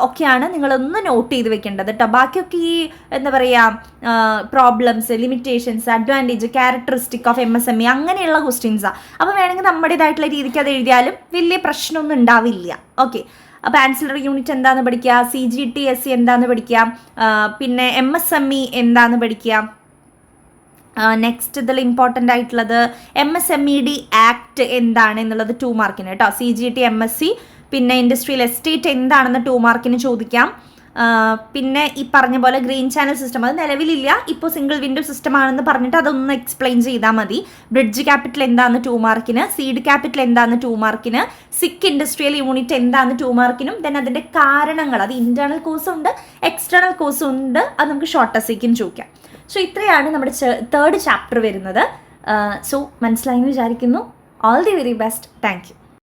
ഒക്കെയാണ് നിങ്ങളൊന്ന് നോട്ട് ചെയ്ത് വെക്കേണ്ടത് കേട്ടോ. ബാക്കിയൊക്കെ ഈ എന്താ പറയുക problems, limitations, advantage, characteristic of MSME അങ്ങനെയുള്ള ക്വസ്റ്റ്യൻസാണ്. അപ്പോൾ വേണമെങ്കിൽ നമ്മുടേതായിട്ടുള്ള രീതിക്ക് അത് എഴുതിയാലും വലിയ പ്രശ്നമൊന്നും ഉണ്ടാവില്ല. ഓക്കെ, അപ്പോൾ ആൻസിലറി യൂണിറ്റ് എന്താണെന്ന് പഠിക്കുക, CGTSC എന്താണെന്ന് പഠിക്കുക, പിന്നെ MSME എന്താണെന്ന് പഠിക്കുക. നെക്സ്റ്റ് ഇതിൽ ഇമ്പോർട്ടൻ്റ് ആയിട്ടുള്ളത് MSMED ആക്ട് എന്താണ് എന്നുള്ളത് 2 മാർക്കിന് കേട്ടോ. CGT, MSc, പിന്നെ ഇൻഡസ്ട്രിയൽ എസ്റ്റേറ്റ് എന്താണെന്ന് 2 മാർക്കിന് ചോദിക്കാം. പിന്നെ ഈ പറഞ്ഞ പോലെ ഗ്രീൻ ചാനൽ സിസ്റ്റം അത് നിലവിലില്ല, ഇപ്പോൾ സിംഗിൾ വിൻഡോ സിസ്റ്റം ആണെന്ന് പറഞ്ഞിട്ട് അതൊന്ന് എക്സ്പ്ലെയിൻ ചെയ്താൽ മതി. ബ്രിഡ്ജ് ക്യാപിറ്റൽ എന്താണെന്ന് 2 മാർക്കിന്, സീഡ് ക്യാപിറ്റൽ എന്താണെന്ന് 2 മാർക്കിന്, സിക്ക് ഇൻഡസ്ട്രിയൽ യൂണിറ്റ് എന്താണെന്ന് 2 മാർക്കിനും, ദെൻ അതിൻ്റെ കാരണങ്ങൾ, അത് ഇൻറ്റേർണൽ കോഴ്സും ഉണ്ട് എക്സ്റ്റേണൽ കോഴ്സും ഉണ്ട്, അത് നമുക്ക് ഷോർട്ട് എസ്സേക്കും ചോദിക്കാം. സോ ഇത്രയാണ് നമ്മുടെ തേർഡ് ചാപ്റ്റർ വരുന്നത്. സോ മനസ്സിലായെന്ന് വിചാരിക്കുന്നു. All the very best. Thank you.